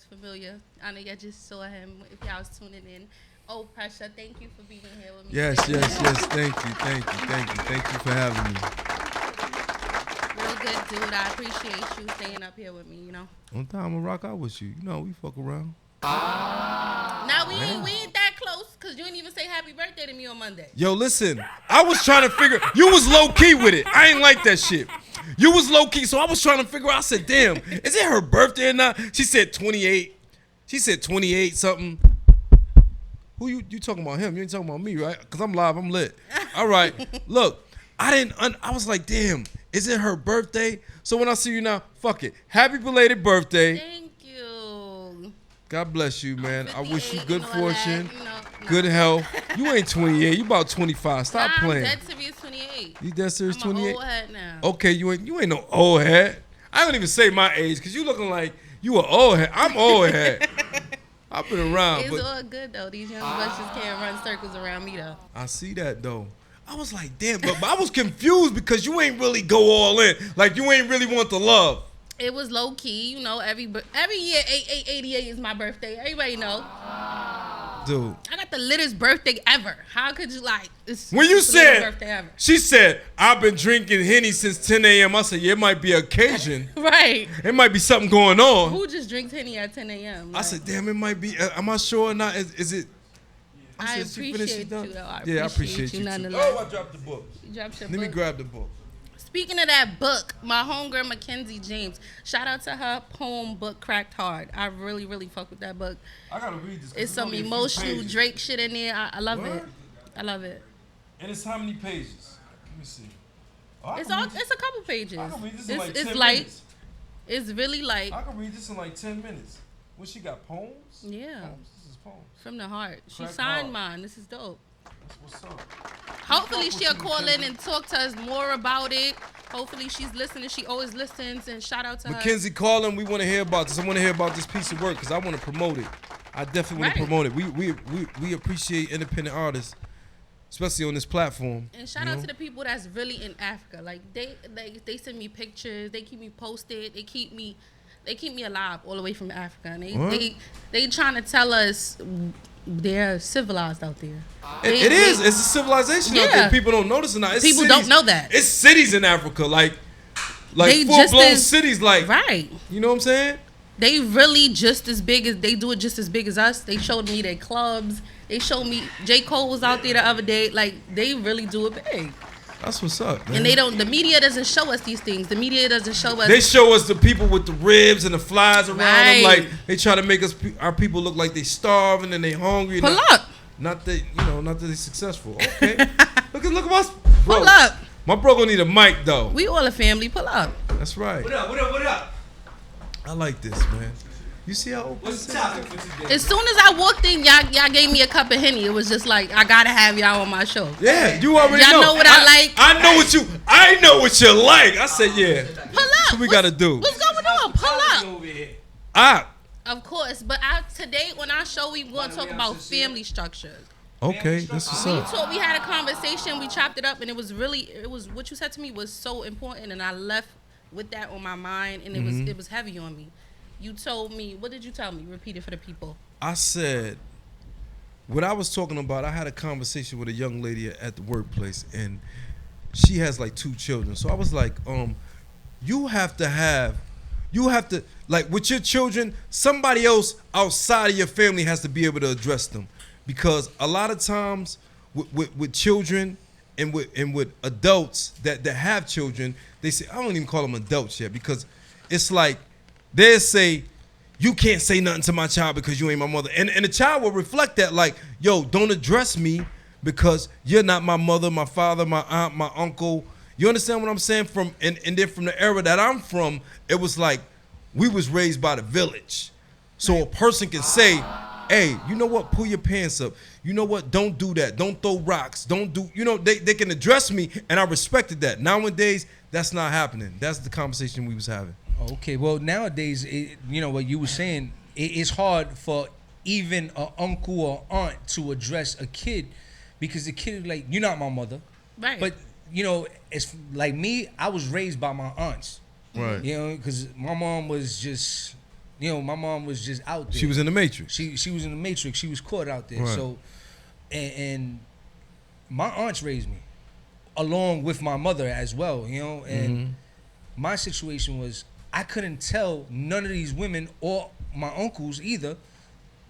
familiar. I know y'all just saw him if y'all was tuning in. Oh, Pressure, thank you for being here with me. Yes, yes, yes. Thank you, thank you, thank you, thank you for having me. Real good dude. I appreciate you staying up here with me. You know. One time I'm gonna rock out with you. You know we fuck around. Now we ain't that close because you didn't even say happy birthday to me on Monday. Yo, listen. I was trying to figure. You was low key with it. I ain't like that shit. You was low key, so I was trying to figure out. I said, "Damn, is it her birthday or not?" She said 28. She said 28 something. Who you talking about him? You ain't talking about me, right? Cause I'm live. I'm lit. All right. Look, I was like, damn, is it her birthday? So when I see you now, fuck it. Happy belated birthday. Thank you. God bless you, man. I wish you 58 good and all fortune, that, good health. You ain't 28. You about 25. Stop I'm playing. dead serious 28. You dead serious I'm 28? an old head now. Okay, you ain't no old head. I don't even say my age because you looking like you an old head. I'm old head. I've been around. It's But all good though. These young bucks just can't run circles around me though. I see that though. I was like, damn, but I was confused because you ain't really go all in. Like you ain't really want the love. It was low key, you know. Every year, 88 is my birthday. Everybody know. Dude. I got the littest birthday ever. How could you like? When you it's the littest said, birthday ever. she said, I've been drinking Henny since 10 a.m. I said, yeah, it might be an occasion. Right. It might be something going on. Who just drinks Henny at 10 a.m.? I said, damn, it might be. Am I sure or not? Is it? I said, she finished, appreciate she done? you though. I appreciate you too. nonetheless. Oh, I dropped the book. You dropped your Let me book. grab the book. Speaking of that book, my homegirl Mackenzie James, shout out to her poem book Cracked Hard. I really, really fuck with that book. I gotta read this. It's some emotional Drake shit in there. I love it. I love it. And it's how many pages? Let me see. Oh, It's a couple pages. I can read this in like It's 10 light. minutes. It's really light. I can read this in like 10 minutes. What she got, poems? Yeah. Poems. This is poems. From the heart. She Cracked signed Hard. mine. This is dope. That's what's up. Hopefully fuck she'll with you, call in Mackenzie. and talk to us more about it. Hopefully she's listening. She always listens. And shout out to her. Mackenzie, call in. We want to hear about this. I want to hear about this piece of work because I want to promote it. I definitely want to Right. promote it. We appreciate independent artists, especially on this platform. And shout out to the people that's really in Africa. Like they send me pictures. They keep me posted. They keep me alive all the way from Africa. And What? they trying to tell us they're civilized out there. It is. It's a civilization out Yeah. there. People don't notice it now. It's People cities. don't know that. It's cities in Africa, like They full just blown as- cities, like Right. you know what I'm saying? They really just as big as they do it just as big as us. They showed me their clubs. They showed me J. Cole was out there the other day. Like they really do it big. That's what's up, man. And they don't. The media doesn't show us these things. The media doesn't show us. They show us the people with the ribs and the flies around them. Right. Like they try to make us our people look like they starving and they hungry. Pull not, up. Not that not that they successful. Okay. look at my bro. Pull up. My bro gonna need a mic though. We all a family. Pull up. That's right. What up? What up? What up? I like this, man. You see how open What's this the is? topic for today? As soon as I walked in, y'all gave me a cup of Henny. It was just like I gotta have y'all on my show. Yeah, you already Y'all know what I like? I know what you like. I said yeah. Pull up. What we gotta do? What's going on? Pull up. Over here. Of course, but today when I show we gonna talk about family structures. Okay, that's what's up. We had a conversation, we chopped it up, and it was what you said to me was so important, and I left with that on my mind, and it was heavy on me. You told me, what did you tell me? Repeat it for the people. I said, what I was talking about, I had a conversation with a young lady at the workplace, and she has like 2 children. So I was like, you have to, like with your children, somebody else outside of your family has to be able to address them. Because a lot of times with children and with adults that have children, they say, I don't even call them adults yet, because it's like, they say, you can't say nothing to my child because you ain't my mother. And the child will reflect that like, yo, don't address me because you're not my mother, my father, my aunt, my uncle. You understand what I'm saying? And then from the era that I'm from, it was like we was raised by the village. So a person can say, hey, you know what? Pull your pants up. You know what? Don't do that. Don't throw rocks. Don't do, they can address me, and I respected that. Nowadays, that's not happening. That's the conversation we was having. Okay, well nowadays, what you were saying, it's hard for even an uncle or aunt to address a kid because the kid is like, you're not my mother. Right. But, it's like me, I was raised by my aunts. Right. Because my mom was just You know, my mom was just out there. She was in the Matrix. She was in the Matrix. She was caught out there. Right. So, and my aunts raised me, along with my mother as well. You know, and my situation was I couldn't tell none of these women or my uncles either.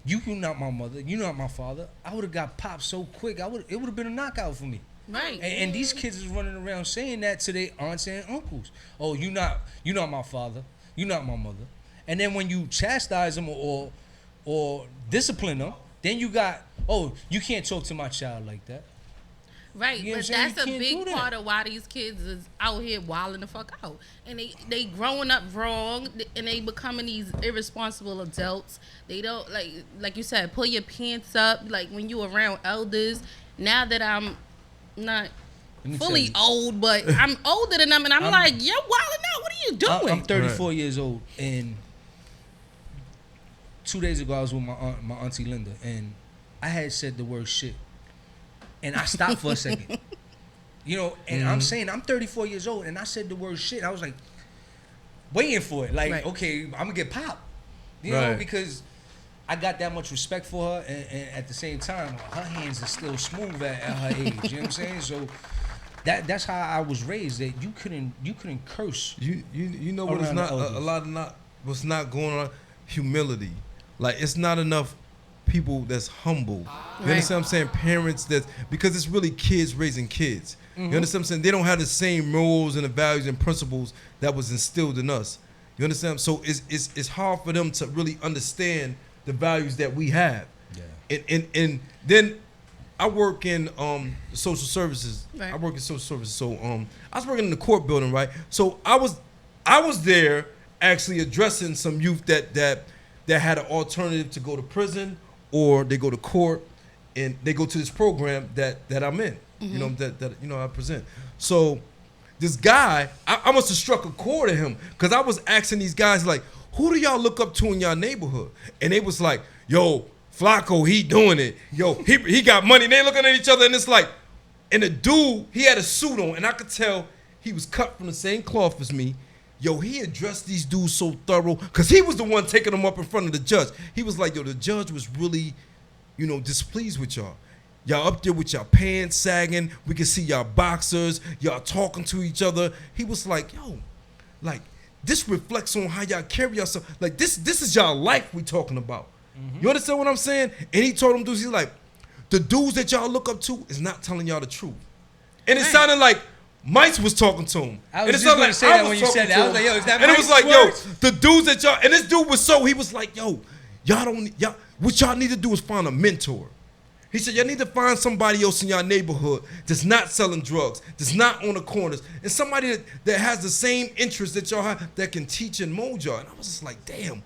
You not my mother. You not my father. I would have got popped so quick. It would have been a knockout for me. Right. And these kids is running around saying that to their aunts and uncles. Oh, you not my father. You not my mother. And then when you chastise them or discipline them, then you got, oh, you can't talk to my child like that. Right, You know but what I'm saying? that's You a can't do big that. part of why these kids is out here wilding the fuck out, and they growing up wrong, and they becoming these irresponsible adults. They don't like you said, pull your pants up. Like when you around elders. Now that I'm not Let me fully tell you. old, but I'm older than them, and I'm like, you're wilding out. What are you doing? I'm 34 years old, and 2 days ago I was with my auntie Linda, and I had said the word shit, and I stopped for a second. You know, and I'm saying I'm 34 years old, and I said the word shit. I was like, waiting for it. Like, Right. okay, I'm gonna get popped. You know, Right. because I got that much respect for her, and at the same time, her hands are still smooth at her age. You know what I'm saying? So that's how I was raised. That you couldn't curse. You know what is Around the not elders. a lot of not what's not going on. Humility, like it's not enough people that's humble. You Right. understand what I'm saying? Parents that because it's really kids raising kids. Mm-hmm. You understand what I'm saying? They don't have the same morals and the values and principles that was instilled in us. You understand? So it's hard for them to really understand the values that we have. Yeah. And then I work in social services. Right. I work in social services. So I was working in the court building, right? So I was there actually addressing some youth that had an alternative to go to prison or they go to court and they go to this program that I'm in. You know that I present. So this guy, I must have struck a chord to him because I was asking these guys like, who do y'all look up to in y'all neighborhood? And they was like, yo, Flacco, he doing it. Yo, he got money. And they looking at each other and it's like, and the dude, he had a suit on and I could tell he was cut from the same cloth as me. Yo, he addressed these dudes so thorough because he was the one taking them up in front of the judge. He was like, yo, the judge was really, displeased with y'all. Y'all up there with y'all pants sagging. We can see y'all boxers. Y'all talking to each other. He was like, yo, like, this reflects on how y'all carry yourself. Like, this is y'all life we talking about. You understand what I'm saying? And he told them dudes, he's like, the dudes that y'all look up to is not telling y'all the truth. And it Right. sounded like Mice was talking to him. I was And it just sounded gonna say that when you talking said that. to I was him. like, yo, is that And it was Mike's like, words? yo, the dudes that y'all, and this dude was he was like, yo, y'all, what y'all need to do is find a mentor. He said, y'all need to find somebody else in your neighborhood that's not selling drugs, that's not on the corners, and somebody that has the same interests that y'all have that can teach and mold y'all. And I was just like, damn,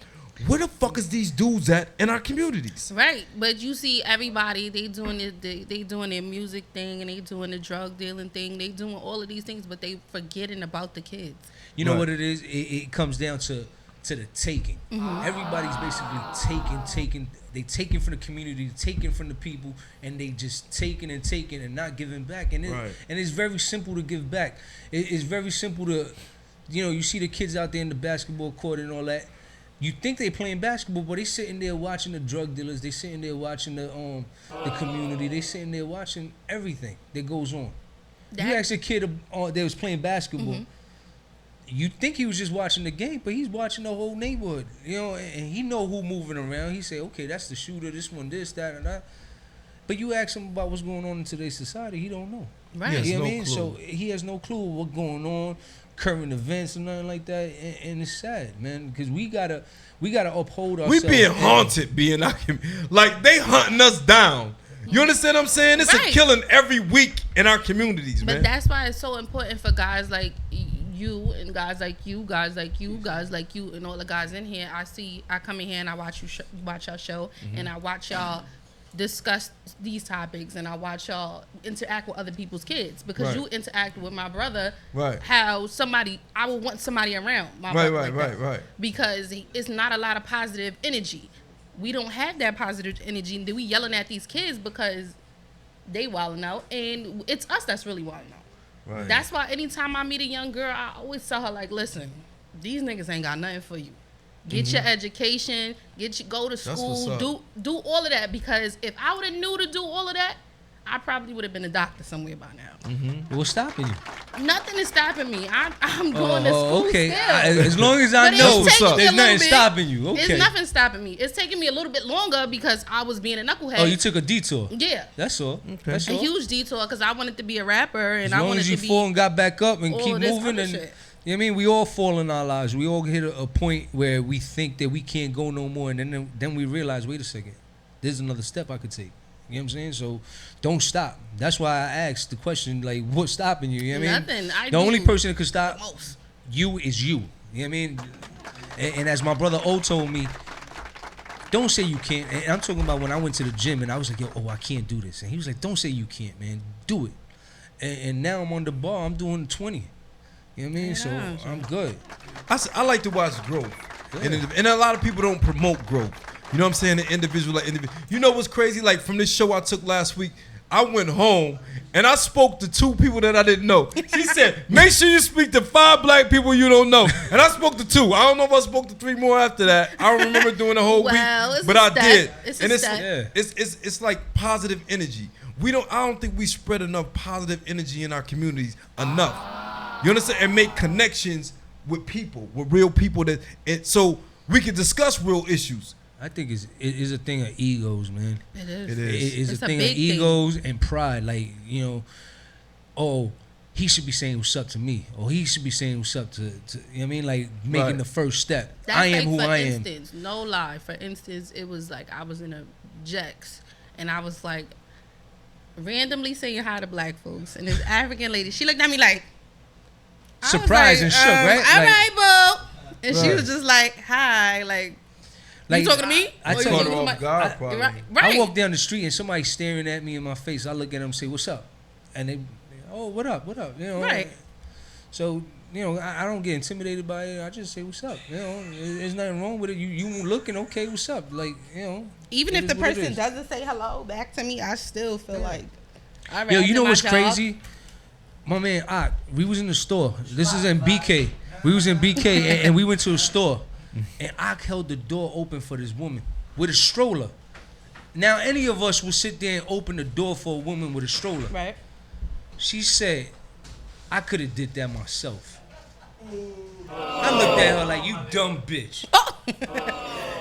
where the fuck is these dudes at in our communities? Right, but you see everybody, they doing it, they doing their music thing, and they doing the drug dealing thing, they doing all of these things, but they forgetting about the kids. You know Right. what it is? It comes down to the taking. Everybody's basically taking. They taking from the community, taking from the people, and they just taking and not giving back. And Right. and it's very simple to give back. It's very simple to, you see the kids out there in the basketball court and all that. You think they playing basketball, but they sitting there watching the drug dealers. They sitting there watching the community. They sitting there watching everything that goes on. You That- ask a kid that was playing basketball. You think he was just watching the game, but he's watching the whole neighborhood, and he know who moving around. He say, okay, that's the shooter, this one, this, that, and that. But you ask him about what's going on in today's society, he don't know. Right. Yes. You know what I no mean? clue. So he has no clue what's going on, current events and nothing like that, and it's sad, man, because we gotta uphold We ourselves. being haunted, like they hunting us down. You understand what I'm saying? It's Right. a killing every week in our communities, But man. that's why it's so important for guys like you and guys like you, guys like you, guys like you, and all the guys in here. I come in here and I watch watch y'all show, and I watch y'all discuss these topics, and I watch y'all interact with other people's kids because Right. you interact with my brother. Right. How I would want somebody around my Right, brother like that. right. Because it's not a lot of positive energy. We don't have that positive energy, and then we yelling at these kids because they wilding out, and it's us that's really wilding out. Right. That's why anytime I meet a young girl, I always tell her, like, listen, these niggas ain't got nothing for you. get your education, go to what's school, up. do all of that. Because if I would have knew to do all of that, I probably would have been a doctor somewhere by now. What's stopping you? Nothing is stopping me. I'm going to school okay. still. As long as I But know, it's taking me a there's little nothing bit. stopping you. Okay. There's nothing stopping me. It's taking me a little bit longer because I was being a knucklehead. Oh, you took a detour. Yeah. That's all. That's A all. huge detour because I wanted to be a rapper and As I long wanted as you to be fall and got back up and all keep this moving, other and shit. you know what I mean, we all fall in our lives. We all hit a point where we think that we can't go no more, and then we realize, wait a second, there's another step I could take. You know what I'm saying? So don't stop. That's why I asked the question, like, what's stopping you? You know what I mean? Nothing. The only person that could stop most. you is you. You know what I mean? And as my brother O told me, don't say you can't. And I'm talking about when I went to the gym and I was like, yo, I can't do this. And he was like, don't say you can't, man. Do it. And now I'm on the bar. I'm doing 20. You know what I mean? So I'm good. I like to watch growth. And a lot of people don't promote growth. You know what I'm saying? The individual. You know what's crazy? Like from this show I took last week, I went home and I spoke to 2 people that I didn't know. She said, make sure you speak to 5 black people you don't know. And I spoke to 2. I don't know if I spoke to 3 more after that. I don't remember doing the whole week, but I did. It's like positive energy. I don't think we spread enough positive energy in our communities enough. You understand? And make connections with people, with real people so we can discuss real issues. I think it is a thing of egos, man. It is. It is. It's a a thing of big egos and pride. Like, you know, oh, he should be saying what's up to me. Or he should be saying what's up to you know what I mean? Like making the first step. That's I am like, who I am. For instance, no lie. For instance, it was like I was in a Jex and I was like randomly saying hi to black folks. And this African lady, she looked at me like, surprised and shook, right? All Like, right, boo. And she was just like, hi. Like you talking to me? I Or you tell Caught talking her to off my- guard, probably. Right. I walk down the street and somebody's staring at me in my face. I look at them and say, what's up? And they, oh, what up? You know, Right. So, you know, I don't get intimidated by it. I just say, what's up? You know, there's nothing wrong with it. You looking, okay, what's up? Like, you know. Even it if the is what it person is. doesn't say hello back to me, I still feel like, all right, Yo, I you did know my what's job. crazy? My man, we was in the store. This is in BK. We was in BK and we went to a store. And I held the door open for this woman with a stroller. Now, any of us would sit there and open the door for a woman with a stroller. Right. She said, I could have did that myself. I looked at her like, you dumb bitch.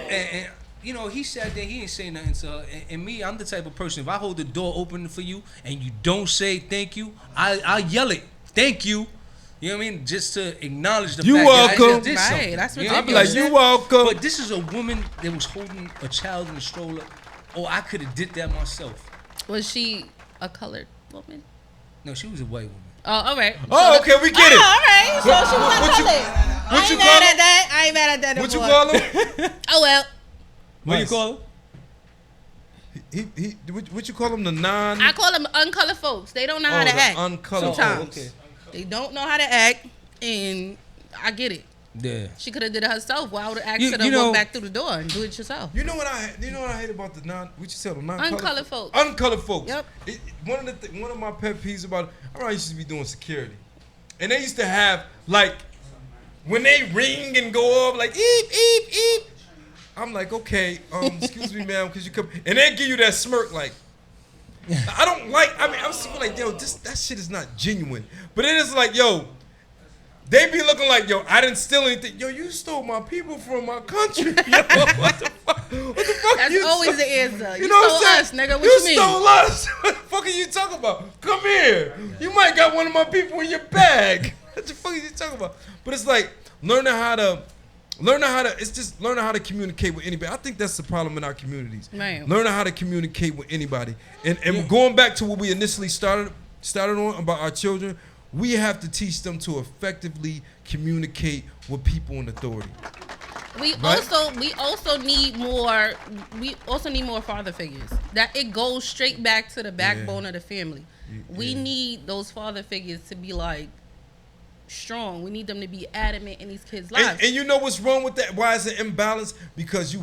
and you know, he sat there, he didn't say nothing to her. And me, I'm the type of person, if I hold the door open for you and you don't say thank you, I'll yell it, thank you. You know what I mean? Just to acknowledge the You fact that I welcome. just did Right, something. that's what You they know I'll be do. like, you welcome. But this is a woman that was holding a child in a stroller. Oh, I could have did that myself. Was she a colored woman? No, she was a white woman. Oh, all right. Oh, okay, we get it. All right. So she was what you- colored. what you I ain't mad call at that. I ain't mad at that no What you more. call him? Oh, well. What you Nice. call her? What you call him? The non. I call them uncolored folks. They don't know how to the act. uncolored. Sometimes. okay. They don't know how to act, and I get it. Yeah. She could have did it herself. Why would have asked You- her to you know- walk back through the door and do it yourself? You know what I hate about the non. What you said? The non-colored Uncolored folks. Uncolored folks. Yep. One of my pet peeves about. I remember I used to be doing security, and they used to have like when they ring and go off like eep eep eep. I'm like, okay, excuse me, ma'am, could you come? And they give you that smirk like. I don't like. I mean, I'm still like, yo, that shit is not genuine. But it is like, yo, they be looking like, yo, I didn't steal anything. Yo, you stole my people from my country. Yo, what the fuck? What the fuck? That's you always stole- the answer. You know what stole I'm us, saying? nigga. What you you mean? stole us. What the fuck are you talking about? Come here. You might got one of my people in your bag. What the fuck are you talking about? But it's like learning how to communicate with anybody. I think that's the problem in our communities. Right. Learning how to communicate with anybody. And going back to what we initially started on about our children, we have to teach them to effectively communicate with people in authority. We Right? also need more father figures. That it goes straight back to the backbone of the family. We need those father figures to be like strong. We need them to be adamant in these kids' lives. And you know what's wrong with that? Why is it imbalance? Because you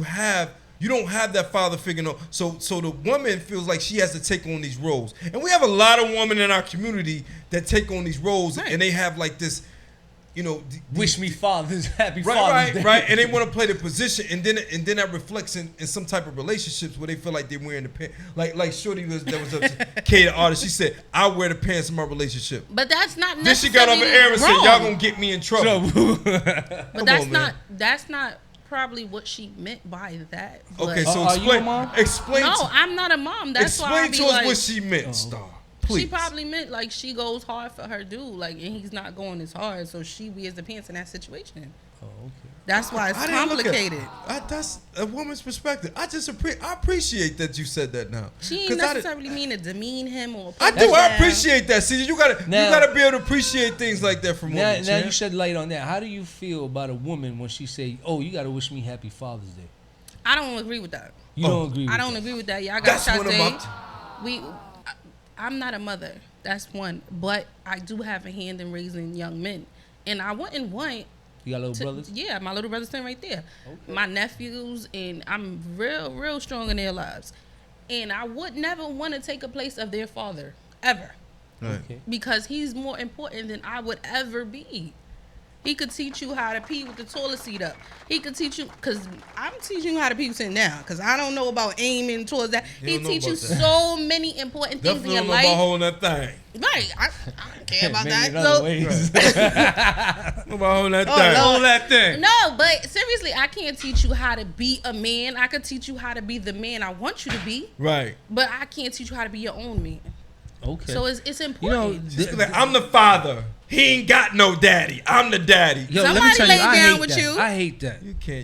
don't have that father figure. No. So the woman feels like she has to take on these roles. And we have a lot of women in our community that take on these roles, Right. and they have like this you know, Wish me happy Father's right, Day. right, and they want to play the position, and then that reflects in some type of relationships where they feel like they're wearing the pants. Like Shorty that was a K, the artist. She said, "I wear the pants in my relationship." But that's not Then she necessarily got up in air and said, wrong. "Y'all gonna get me in trouble." But Come that's on, not man. that's not probably what she meant by that. But Okay, so Are you a explain. mom? Explain. no, to, I'm not a mom. That's why I explain be to us like, what she meant, Star. Please. she probably meant like she goes hard for her dude, like, and he's not going as hard, so she wears the pants in that situation. Oh, okay. That's why it's I didn't look at- complicated. that's a woman's perspective. I appreciate that you said that now. She 'Cause ain't I did- necessarily mean to demean him or. I put do. him I down. appreciate that. See, you gotta Now- be able to appreciate things like that from Now, women. now champ. you shed light on that. How do you feel about a woman when she say, "Oh, you got to wish me Happy Father's Day"? I don't agree with that. You don't agree with I don't that. agree with that. Y'all got That's y'all one of day. my- I'm not a mother. That's one. But I do have a hand in raising young men, and I wouldn't want. You got little brothers? Yeah, my little brother's sitting right there. Okay. My nephews, and I'm real strong in their lives. And I would never want to take a place of their father, ever. Right. Okay. Because he's more important than I would ever be. He could teach you how to pee with the toilet seat up. He could teach you, because I'm teaching you how to pee sitting down, because I don't know about aiming towards that. You He don't know teach you about that. so many important things Definitely in don't your know about life. holding that thing. Right. I don't care about Maybe in that. other So, ways. Know about holding that Oh, thing. no. Hold that thing. no, but seriously, I can't teach you how to be a man. I could teach you how to be the man I want you to be, Right. but I can't teach you how to be your own man. Okay. So it's you know, important. Just be like, I'm the father. He ain't got no daddy. I'm the daddy. yo, let me Somebody tell lay you, I down hate with that. you. I hate that.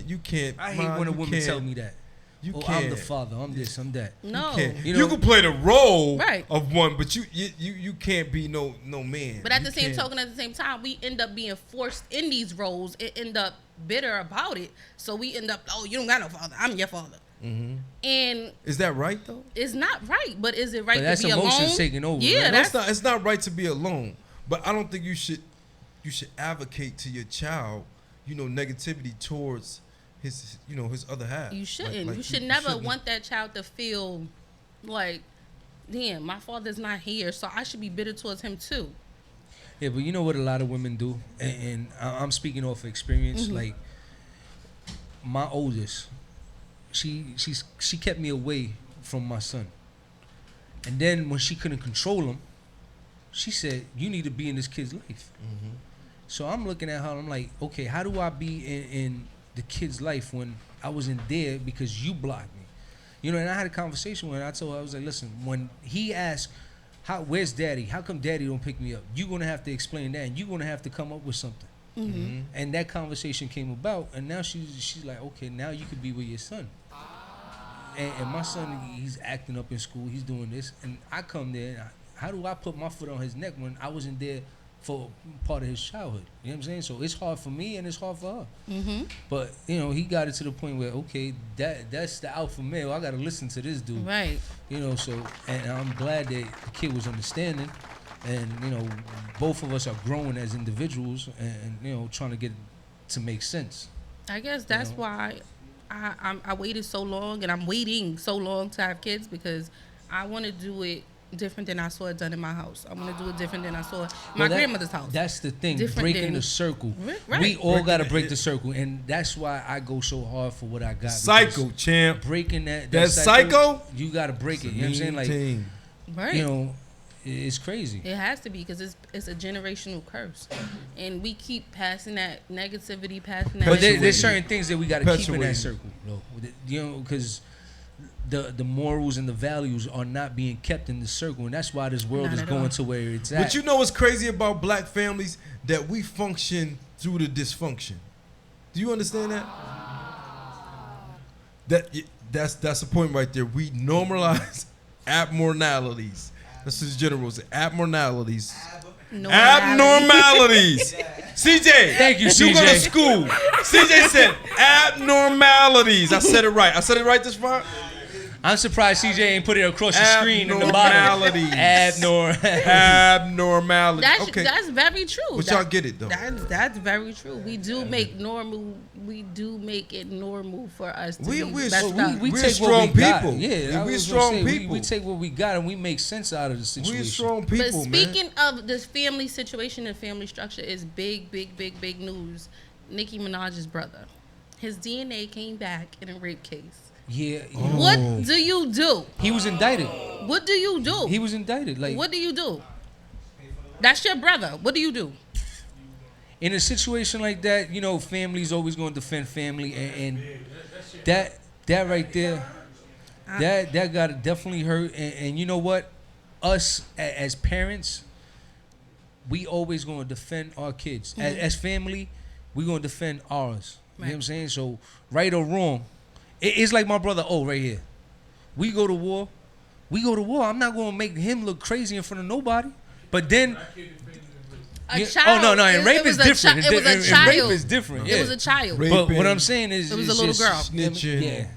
You can't. I hate Ma, when a you woman can't. tell me that. You Oh, can't. I'm the father. I'm this. I'm that. No. Can't. You You, know- can play the role Right. of one, but you can't be no man. But at You the same can't. token, at the same time, we end up being forced in these roles and end up bitter about it. So we end up, oh, you don't got no father. I'm your father. Mm-hmm. And Is that right though? it's not right. But is it right But that's to be emotions alone? taking over, Yeah, right? No, that's it's not right to be alone. But I don't think you should advocate to your child, negativity towards his other half. you shouldn't. Like, you should never shouldn't. want that child to feel like, damn, my father's not here, so I should be bitter towards him too. Yeah, but you know what a lot of women do, and I'm speaking off experience. Mm-hmm. Like my oldest, she kept me away from my son, and then when she couldn't control him, she said, "You need to be in this kid's life." Mm-hmm. So I'm looking at her. I'm like, okay, how do I be in the kid's life when I wasn't there because you blocked me? And I had a conversation with her. I told her, I was like, listen, when he asked, where's daddy? How come daddy don't pick me up? You're going to have to explain that, and you're going to have to come up with something. Mm-hmm. And that conversation came about, and now she's like, okay, now you could be with your son. And my son, he's acting up in school. He's doing this. And I come there, and how do I put my foot on his neck when I wasn't there for part of his childhood? You know what I'm saying? So it's hard for me, and it's hard for her. Mm-hmm. But, he got it to the point where, okay, that's the alpha male. I got to listen to this dude. Right. So, and I'm glad that the kid was understanding. And, both of us are growing as individuals and trying to get to make sense. I guess that's why I waited so long, and I'm waiting so long to have kids, because I want to do it different than I saw it done in my house. I want to do it different than I saw it in my grandmother's house. That's the thing, Different breaking than- the circle. Right. We all Breaking got to it, break yeah. the circle, and that's why I go so hard for what I got. Psycho, because champ. breaking that psycho? you got to break it. You know what I'm saying? Like, Team. Right. it's crazy. It has to be, because it's a generational curse, and we keep passing that negativity, passing that. But there's Perpetuating. certain things that we got to keep in Perpetuating. that circle, though. Because the morals and the values are not being kept in the circle, and that's why this world Not is at going all. to where it's at. But you know what's crazy about black families? That we function through the dysfunction. Do you understand that? That's the point right there. We normalize abnormalities. That's his generals. Abnormalities. Abnormalities. CJ. Thank you, You go to CJ. school. CJ said abnormalities. I said it right. I said it right this far? I'm surprised CJ ain't put it across the screen in the bottom. Abnormality. That's very true. But y'all get it though. That's very true. We do make it normal for us to be we're take strong what we got. people. Yeah, we're strong people. We take what we got and we make sense out of the situation. We're strong people, But speaking of this family situation and family structure is big news. Nicki Minaj's brother, his DNA came back in a rape case. Yeah. What do you do? He was indicted. What do you do? He was indicted. Like, what do you do? That's your brother. What do you do? In a situation like that, you know, family's always going to defend family, and that right there, that got to definitely hurt. And you know what? Us as parents, we always going to defend our kids. As family, we going to defend ours. You know what I'm saying? So right or wrong, it's like my brother O right here. We go to war. I'm not going to make him look crazy in front of nobody. But then, child. Oh no, and rape is different. It was a child. Rape is different. Yeah. It was a child. But what I'm saying is, it was a little girl. Snitching. Yeah.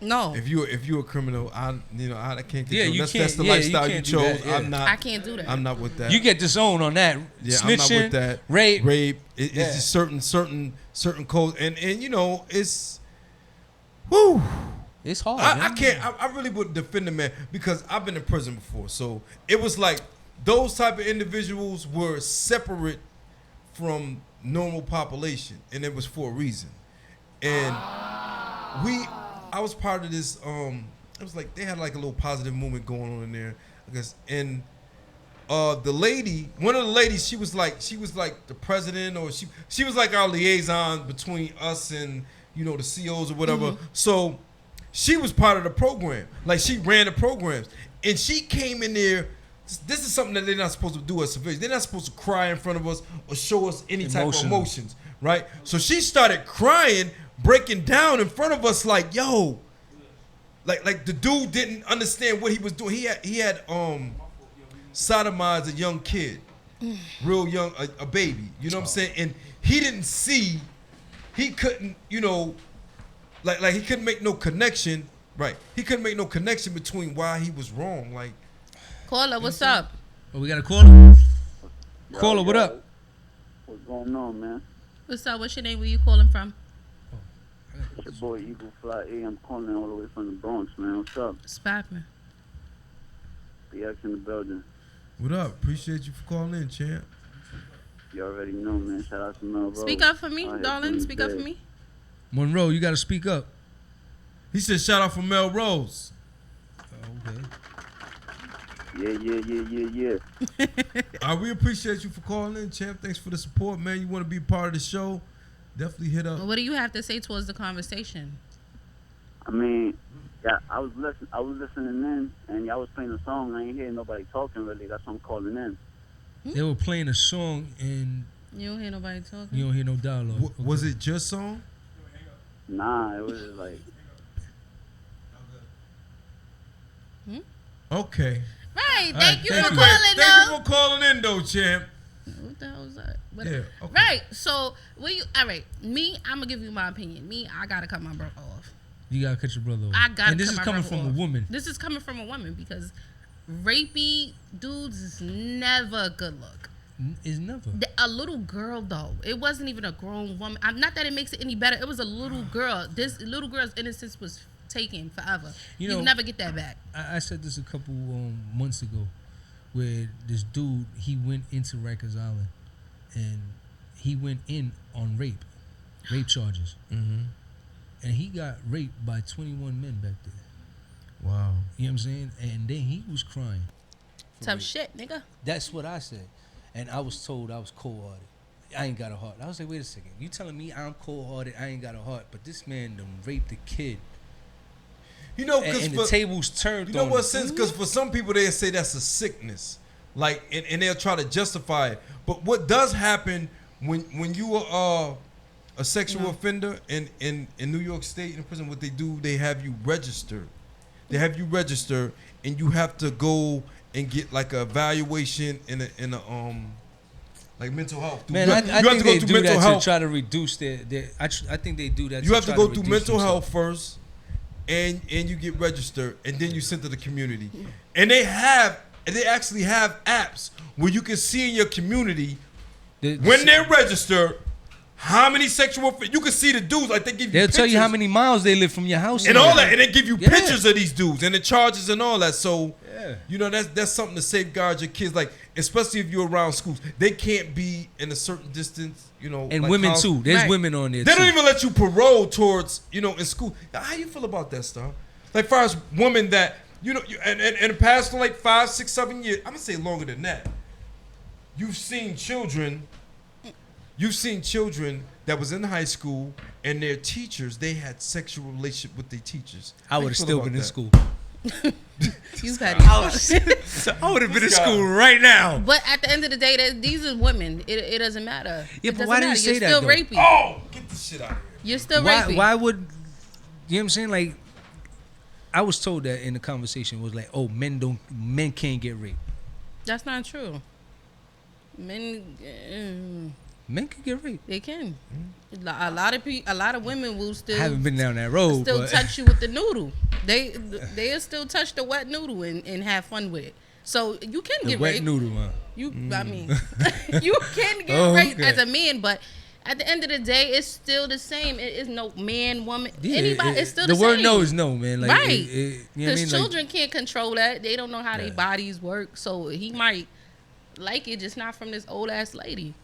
No. If you're a criminal, I can't. Yeah, you that's can't. That's the Yeah, lifestyle you you can't do chose. that, yeah. I'm not. I can't do that. I'm not with that. You get disowned on that. Yeah, Snitching, I'm not with that. Rape. It's just certain codes, and you know it's. Woo. It's hard. I can't. I really would defend the man because I've been in prison before, so it was like those type of individuals were separate from normal population, and it was for a reason. And I was part of this. It was like they had like a little positive movement going on in there, I guess. And one of the ladies, she was like the president, or she was like our liaison between us and the COs or whatever. Mm-hmm. So she was part of the program, like she ran the programs, and she came in there. This is something that they're not supposed to do as civilians. They're not supposed to cry in front of us or show us any type of emotions, right? So she started crying, breaking down in front of us, like, yo, like the dude didn't understand what he was doing. He had sodomized a young kid, real young, a baby. You know what I'm saying? And he didn't see. He couldn't, like he couldn't make no connection. Right? He couldn't make no connection between why he was wrong. Like, caller, what's up? Oh, we got a caller. Caller, what up? What's going on, man? What's up? What's your name? Where you calling from? It's your boy Eagle Fly A. I'm calling all the way from the Bronx, man. What's up? It's poppin'. The X in the building. What up? Appreciate you for calling in, champ. You already know, man. Shout out to Mel Rose. Speak up for me, darling. Speak up for me. Monroe, you got to speak up. He said shout out for Mel Rose. Okay. Yeah. We appreciate you for calling in, champ. Thanks for the support, man. You want to be part of the show? Definitely hit up. What do you have to say towards the conversation? I mean, yeah, I was listening in, and y'all was playing a song. I ain't hearing nobody talking really. That's why I'm calling in. They were playing a song, and you don't hear nobody talking. You don't hear no dialogue. Was it your song? Nah, it was just like. Okay. Right. Thank you for calling, Thank you for calling in, though, champ. What the hell is that? Yeah. Okay. Right. So, all right. Me, I'm gonna give you my opinion. I gotta cut my brother off. You gotta cut your brother off. I gotta. And this is coming from a woman. This is coming from a woman because rapey dudes is never a good look. It's never. A little girl though. It wasn't even a grown woman. Not that it makes it any better. It was a little girl. This little girl's innocence was taken forever. You never get that back. I said this a couple months ago, where this dude, he went into Rikers Island, and he went in on rape charges, and he got raped by 21 men back there. Wow. You know what I'm saying? And then he was crying. Tough shit, nigga. That's what I said, and I was told I was cold-hearted. I ain't got a heart. I was like, wait a second, you telling me I'm cold-hearted? I ain't got a heart, but this man done raped a kid. You know, because the tables turned. You know what sense? Because for some people they say that's a sickness, like, and they'll try to justify it. But what does happen when you are a sexual offender in New York State in prison? What they do, they have you registered. They have you registered, and you have to go and get like a evaluation in a like mental health. Man, I think they do that to try to reduce their I think they do that. You have to go through mental health first. and you get registered, and then you sent to the community, and they actually have apps where you can see in your community when they're registered how many sexual. You can see the dudes, like they give you. They'll pictures tell you how many miles they live from your house and all that, and they give you Yeah. pictures of these dudes and the charges and all that. So Yeah. you know that's something to safeguard your kids, like especially if you're around schools. They can't be in a certain distance, you know. And like women college. too. There's Right. women on there They too. don't even let you parole towards, you know, in school. Now, how you feel about that, Star? Like, far as women that, you know, and the past like 5, 6, 7 years, I'm gonna say longer than that. You've seen children that was in high school and their teachers, they had sexual relationship with their teachers. I How you would have feel still about been in that? school. You've had I would have been in school right now. But at the end of the day, these are women. It doesn't matter. Yeah, It but doesn't why do you matter. say You're that, still though? rapey. Oh, get this shit out of here. You're still Why? rapey. Why would? You know what I'm saying? Like, I was told that in the conversation was like, oh, men can't get raped. That's not true. Men, Men can get raped. they can. A lot of women will I still haven't been down that road. still but touch you with the noodle. They'll still touch the wet noodle and have fun with it. So you can the get wet raped. noodle, man. I mean, you can get Oh, raped okay. as a man, but at the end of the day, it's still the same. It is no man, woman, Yeah, anybody. It's still the the same. word no is no, man. Like, Right. You know what I Because mean? children can't control that. They don't know how their Yeah. bodies work. So he might like it, just not from this old ass lady.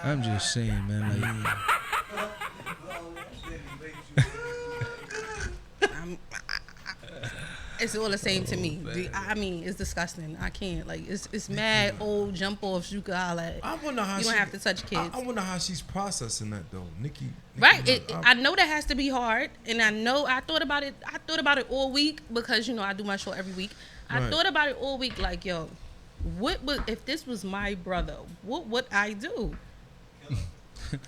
I'm just saying, man. Like, It's all the same to me. I mean, it's disgusting. I can't. Like, it's mad old jump offs you could holler at. I wonder how You don't have to touch kids. I wonder how she's processing that though, Nikki. Right. I know that has to be hard, and I know I thought about it. I thought about it all week because you know I do my show every week. I Right. thought about it all week. Like, yo, what would if this was my brother? What would I do?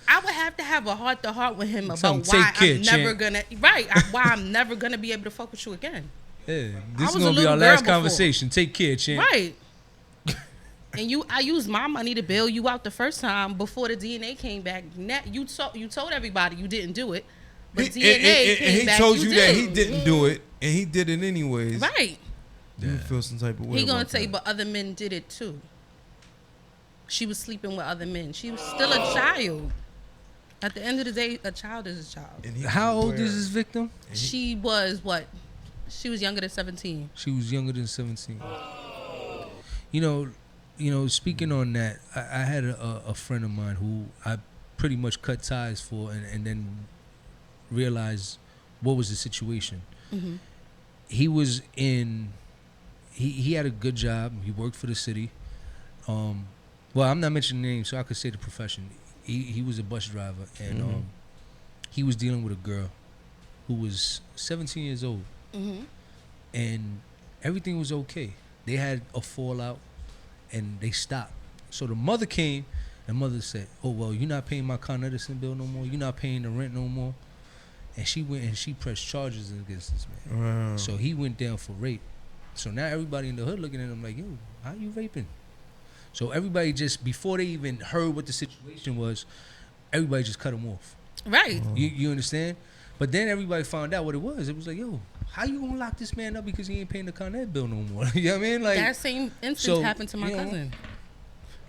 I would have to have a heart to heart with him Tell him, about why "Take care, I'm never champ." gonna why I'm never gonna be able to fuck with you again. yeah, I this is was a gonna be little our girl last before. conversation. Take care, champ. Right. And I used my money to bail you out the first time before the DNA came back. You told everybody you didn't do it, but DNA came and he back. told you you did. that he didn't do it, and he did it anyways. Right. You feel some type of way. He gonna about say, that. but other men did it too. She was sleeping with other men. She was still a child. At the end of the day, a child is a child. And he How was old aware. is this victim? She was what? She was younger than 17. She was younger than 17. You know, speaking on that, I had a friend of mine who I pretty much cut ties for, and then realized what was the situation. Mhm. He was in. He had a good job. He worked for the city. Well, I'm not mentioning names, so I could say the profession. He was a bus driver, and he was dealing with a girl who was 17 years old, Mhm. and everything was okay. They had a fallout, and they stopped. So the mother came, and mother said, "Oh well, you're not paying my Con Edison bill no more. You're not paying the rent no more." And she went and she pressed charges against this man. Wow. So he went down for rape. So now everybody in the hood looking at him like, yo, how you raping? So everybody just, before they even heard what the situation was, everybody just cut him off. Right. You understand? But then everybody found out what it was. It was like, yo, how you gonna lock this man up because he ain't paying the Con Ed bill no more? You know what I mean? Like, That same instance so, happened to my you know, cousin.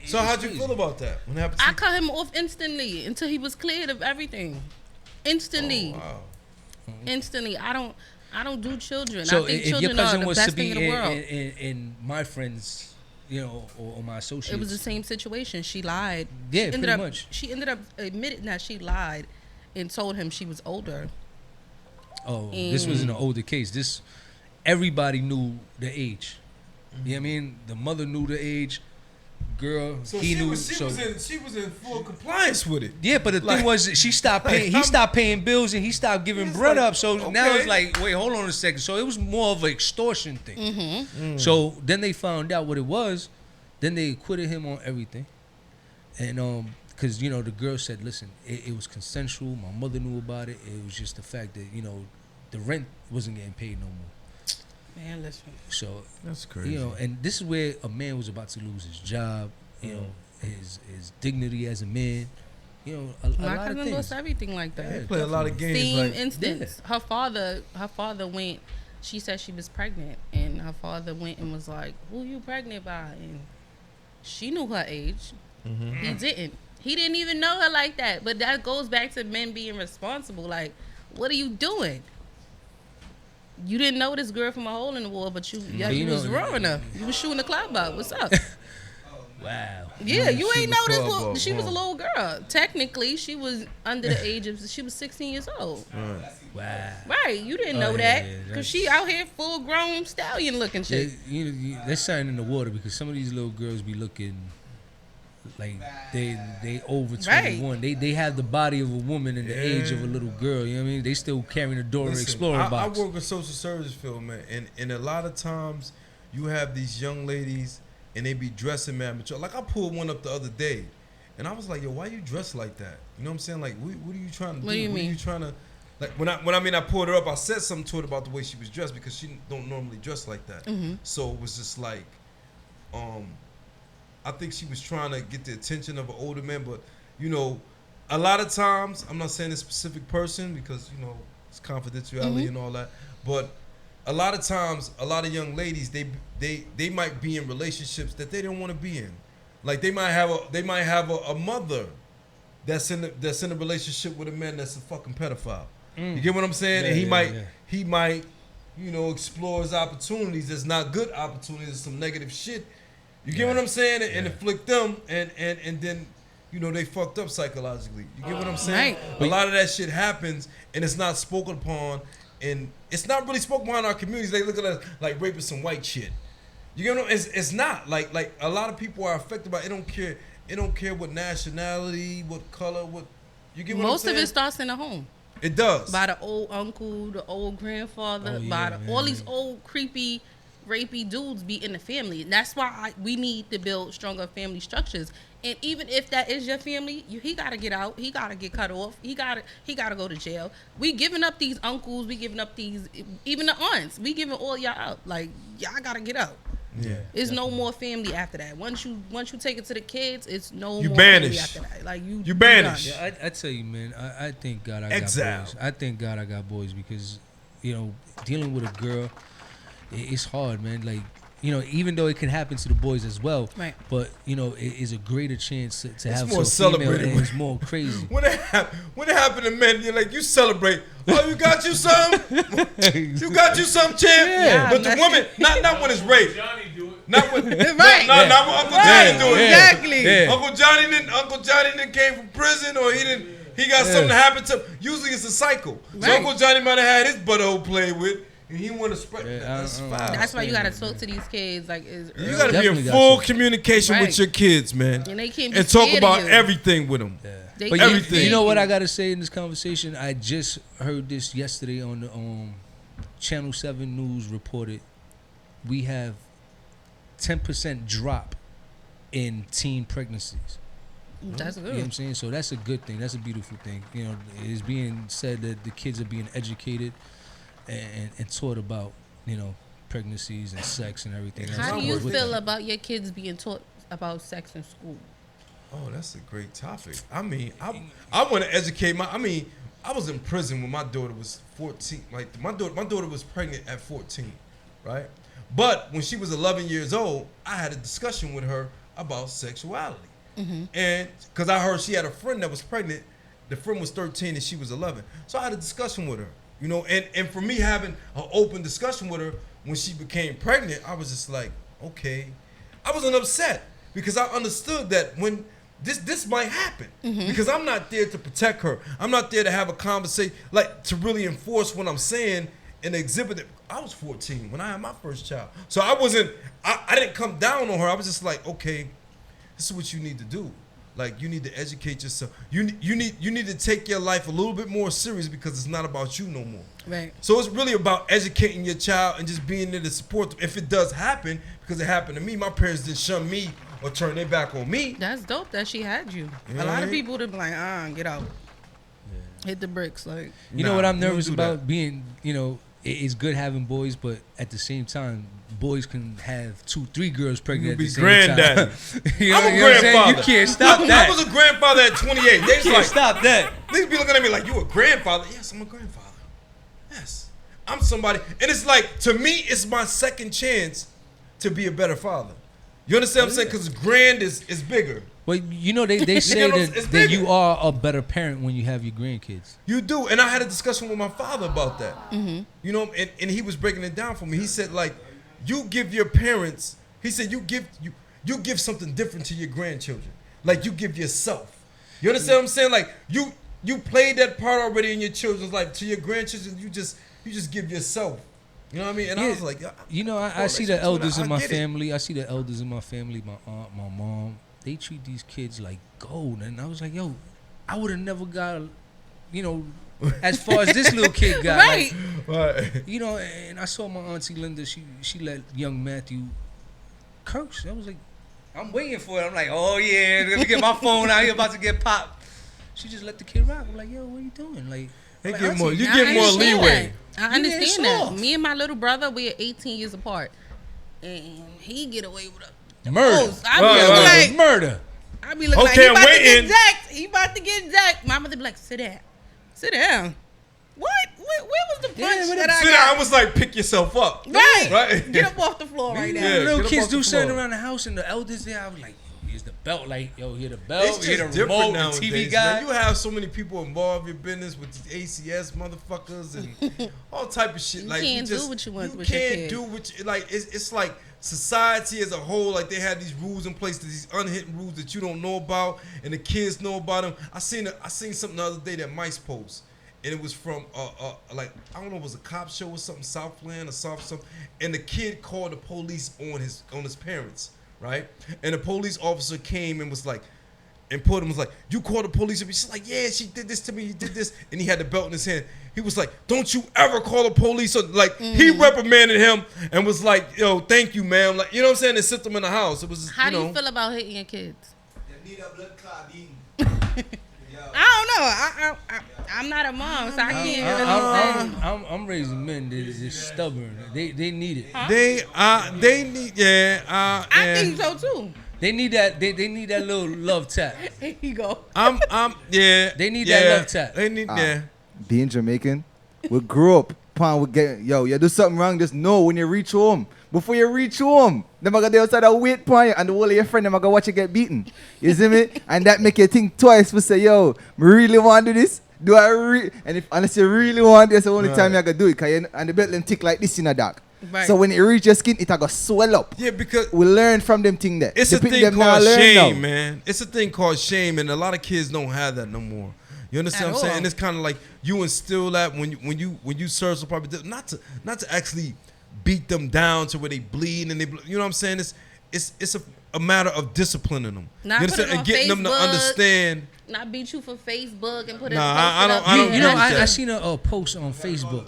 So how'd you feel about that? When it happened to I you? cut him off instantly until he was cleared of everything. Instantly. Oh, wow. Instantly. I don't do children. so I think if your children are cousin the was best to thing be in the world. in my friends, you know, or my associates, It was the same situation. She lied. Yeah, she ended pretty up, much. She ended up admitting that she lied and told him she was older. Oh, this was an older case. This, everybody knew the age. You know what I mean? The mother knew the age. Girl, So he she knew. was in full compliance with it. Yeah, but the Like- thing was, she stopped paying. He I'm- stopped paying bills and he stopped giving It's bread like, up. So now okay. it's like, wait, hold on a second. So it was more of an extortion thing. Mm-hmm. So then they found out what it was. Then they acquitted him on everything, and because you know the girl said, listen, it was consensual. My mother knew about it. It was just the fact that you know the rent wasn't getting paid no more. Man, listen. So That's crazy. you know, and this is where a man was about to lose his job, you know, his dignity as a man, you know, a My lot of cousin things. lost everything like that. Yeah. They play a lot of games. Same Like, instance. Her father went. She said she was pregnant, and her father went and was like, "Who you pregnant by?" And she knew her age. He didn't. He didn't even know her like that. But that goes back to men being responsible. Like, what are you doing? You didn't know this girl from a hole in the wall, but you was rowing her. You was shooting the club out. What's up? Wow. Yeah, you Shooting ain't the know this. club up, She was a huh? little girl. Technically, she was under the age of. She was 16 years old. Wow. Right, you didn't Oh, know yeah, that yeah, because she out here full grown stallion looking shit. There's something in the water because some of these little girls be looking like they over 21. They have the body of a woman and the age of a little girl. You know what I mean? They still carrying a Dora Listen, Explorer I box. work in social service field, man, and a lot of times you have these young ladies and they be dressing mad mature. Like I pulled one up the other day, and I was like, "Yo, why you dressed like that?" You know what I'm saying? Like, what are you trying to do? What do you What mean? are you trying to? Like when I pulled her up, I said something to her about the way she was dressed because she don't normally dress like that. So it was just like, I think she was trying to get the attention of an older man, but you know, a lot of times I'm not saying a specific person because you know it's confidentiality and all that, but a lot of times a lot of young ladies they might be in relationships that they don't want to be in. Like they might have a mother that's in a relationship with a man that's a fucking pedophile. You get what I'm saying? Yeah, and yeah. he might, you know, explore his opportunities. That's not good opportunities. Some negative shit. You get what I'm saying? And inflict them, and then, you know, they fucked up psychologically. You get what I'm saying? Right. A lot of that shit happens, and it's not spoken upon, and it's not really spoken upon in our communities. They look at us like raping some white shit. You get what I'm saying? It's not like a lot of people are affected by it. It don't care what nationality, what color, what. You get what I'm Most saying? of it starts in the home. It does. By the old uncle, the old grandfather, all these old creepy, rapey dudes be in the family. And that's why we need to build stronger family structures. And even if that is your family, he gotta get out. He gotta get cut off. He gotta go to jail. We giving up these uncles. We giving up these, even the aunts. We giving all y'all up. Like y'all gotta get out. Yeah. There's no more family after that. Once you take it to the kids, it's no You more banish. family after that. Like you banish. done. Yeah, I tell you, man. I thank God I Exile. got boys. I thank God I got boys because, you know, dealing with a girl, it's hard, man. Like, you know, even though it can happen to the boys as well, Right. but you know, it is a greater chance to have more some female, celebrated and when- it's more crazy. When it happen to men, you're like, you celebrate. Oh, you got you some? You got you some, champ? Yeah, But the that's woman, not when it's rape. Johnny do it. Not when, Right. no, not when Uncle Johnny do it. Exactly. Yeah. Uncle Johnny didn't came from prison, or he got something that happened to. Usually it's a cycle. So Right. Uncle Johnny might have had his butthole played with, and he want to spread. Yeah, That's foul. That's why you gotta talk to these kids like You gotta be Definitely in got full to. communication with Right. your kids, man, and they can't be and talk scared about of you. everything with them. They But can't everything. you know what you. I gotta say in this conversation? I just heard this yesterday on the Channel 7 News reported we have 10% drop in teen pregnancies. That's You know what I'm good. saying? So that's a good thing. That's a beautiful thing. You know, it's being said that the kids are being educated and taught about, you know, pregnancies and sex and everything. else How that do you goes with feel that. about your kids being taught about sex in school? Oh, that's a great topic. I mean, I want to educate I was in prison when my daughter was 14. Like my daughter was pregnant at 14, right? But when she was 11 years old, I had a discussion with her about sexuality. And because I heard she had a friend that was pregnant, the friend was 13 and she was 11. So I had a discussion with her, you know, and for me having an open discussion with her when she became pregnant, I was just like, okay. I wasn't upset because I understood that when this might happen because I'm not there to protect her. I'm not there to have a conversation, like to really enforce what I'm saying and exhibit it. I was 14 when I had my first child. So I didn't come down on her. I was just like, okay, this is what you need to do. Like you need to educate yourself. You need to take your life a little bit more serious because it's not about you no more. Right. So it's really about educating your child and just being there to support them. If it does happen, because it happened to me, my parents didn't shun me or turn their back on me. That's dope that she had you. Yeah. A lot of people would be like, get out. Hit the bricks. Like, You know Nah, what I'm you don't nervous do about that. being, you know, it's good having boys, but at the same time, boys can have 2-3 girls pregnant You at be the same granddaddy. time. You know I'm a what I'm saying? grandfather. You can't stop that. I was a grandfather at 28. They was Can't like, stop that. niggas be looking at me like, you a grandfather? Yes, I'm a grandfather. Yes. I'm somebody. And it's like, to me, it's my second chance to be a better father. You understand what I'm saying? Because grand is bigger. But you know, they say know, it's that bigger. you are a better parent when you have your grandkids. You do. And I had a discussion with my father about that. You know, and he was breaking it down for me. He said, like, you give your parents, he said, you give something different to your grandchildren. Like you give yourself. You understand what I'm saying? Like you played that part already in your children's life. To your grandchildren, you just give yourself. You know what I mean? And I was like, you know, I see the elders in my family. I see the elders in my family, my aunt, my mom. They treat these kids like gold. And I was like, yo, I would have never got, you know, as far as this little kid got. Right. right. You know, and I saw my auntie Linda, she let young Matthew curse. I was like, I'm waiting for it. I'm like, oh yeah, let me get my phone out here, about to get popped. She just let the kid rock. I'm like, yo, what are you doing? Like, They like, get more. auntie, You I get more understand leeway. that. I understand that. soft. Me and my little brother, we're 18 years apart, and he get away with the murder. most. I be looking like Murder. I be looking like Okay, he I'm about to waiting. get jacked. He about to get jacked. My mother be like, sit down, sit down. What? Where was the punch that I See, got? I was like, pick yourself up. Right. Right. Get up off the floor right now. Yeah. Little get up kids off the do something floor. around the house, and the elders there, I was like, here's the belt. Like, yo, here the belt, It's here just the different remote, the nowadays, TV guy. man. You have so many people involved in your business with these ACS motherfuckers and all type of shit. You Like can't do just, what you want You with your can't kid. do what you, like. It's like society as a whole. Like they have these rules in place, these unwritten rules that you don't know about, and the kids know about them. I seen something the other day that Mice post. And it was from like I don't know, it was a cop show or something, Southland or something. And the kid called the police on his parents, right? And the police officer came and was like, and put him was like, you called the police? And she's like, yeah, she did this to me, he did this, and he had the belt in his hand. He was like, don't you ever call the police? So like he reprimanded him and was like, yo, thank you, ma'am. Like you know what I'm saying? And sent them in the house. It was How do know. you feel about hitting your kids? They need a blood clot in. I don't know. I'm not a mom, so I can't really say. I'm raising men that is just stubborn. They need it. They need I yeah. think so too. They need that. They need that little love tap. Here you go. I'm yeah. They need yeah. that love tap. They need yeah. Being Jamaican, we grew up upon we get you do something wrong, just know when you reach home. Before you reach home, them are gonna outside and wait for you, and the whole of your friend them are gonna watch you get beaten. You see me? And that make you think twice for say, yo, me really want to do this? Do I and if unless you really want this, the only time you gonna do it, cause you, and the belt them tick like this in a dark. Right. So when it reach your skin, it a go swell up. Yeah, because We learn from them thing there. it's The a people thing them now called learn shame, now. man. It's a thing called shame, and a lot of kids don't have that no more. You understand At what I'm saying? all. And it's kind of like you instill that when you serve some probably not to actually beat them down to where they bleed and you know what I'm saying? It's a matter of disciplining them. Not you put understand? it on And getting them to Facebook. understand. Not beat you for Facebook and put it. Nah, post I it don't- up I don't there. You know, like that. I seen a post on Facebook.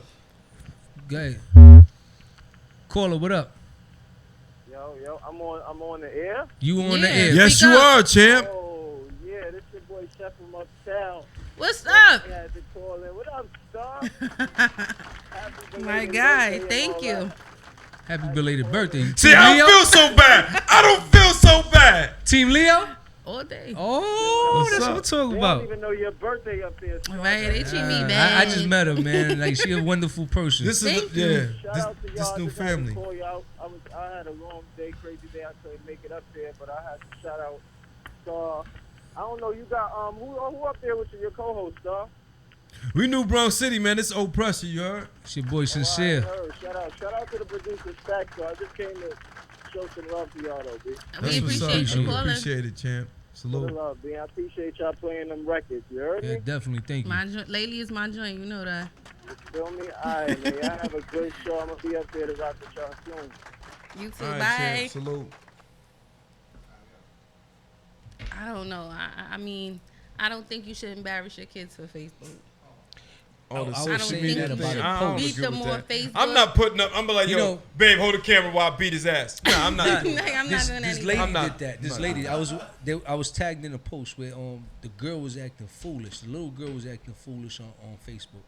Go ahead. Caller, what up? Yo, I'm on the air. You on Yeah. the air? Yes, Speak you up. are, champ. Oh, yeah, this your boy Chef from uptown. What's up? I had to call in. What up, Star? Happy My belated guy, birthday and thank all you. that. Happy belated birthday. See, I don't feel so bad. I don't feel so bad. Team Leo? All day. Oh, What's that's up? what I'm talking They about. don't even know your birthday up there. Star. Right, they treat me bad. I just met her, man. Like, she a wonderful person. This is Thank you. yeah. Shout out to This y'all. new Just had to family. call y'all. I had a long day, crazy day. I couldn't make it up there, but I had to shout out Star. I don't know. You got who up there with your co-host, Star? We New Bronx City, man. It's old pressure, you heard? It's your boy Sincere. I heard. Shout out to the producer Stack. So I just came to show some love to y'all, though, B. We That's what's up. appreciate you We calling. appreciate it, champ. For the Salute. love, B. I appreciate y'all playing them records. You heard Yeah, me? definitely. Thank you. My lately is my joint. You know that. You feel me? All right, man. Y'all have a good show. I'm gonna be up there to rock with y'all soon. You too. All right, Bye. champ. Salute. I don't know. I mean, I don't think you should embarrass your kids for Facebook. All the I was social saying media that thing, about a I don't post. Beat agree them with on that. Facebook. I'm not putting up. I'm like, You yo, know- babe, hold the camera while I beat his ass. Nah, I'm not. doing that. Like, I'm This not doing anything. lady I'm not- did that. This I'm lady, not. I was tagged in a post where the girl was acting foolish. The little girl was acting foolish on Facebook,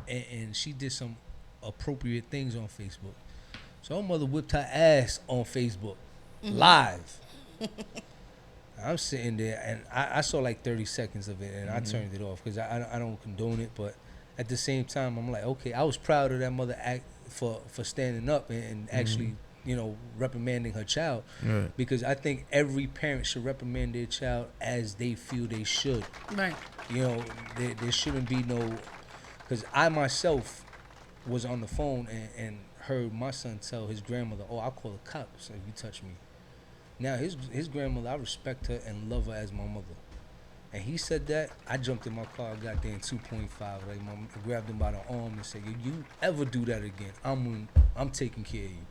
and she did some appropriate things on Facebook. So her mother whipped her ass on Facebook, live. I'm sitting there, and I saw like 30 seconds of it, and I turned it off because I don't condone it. But at the same time, I'm like, okay, I was proud of that mother for standing up and actually, reprimanding her child. Right. Because I think every parent should reprimand their child as they feel they should. Right. There shouldn't be no, because I myself was on the phone and heard my son tell his grandmother, "Oh, I'll call the cops if you touch me." Now his grandmother, I respect her and love her as my mother. And he said that, I jumped in my car, got there in 2.5, like mom, grabbed him by the arm and said, "You ever do that again, I'm taking care of you."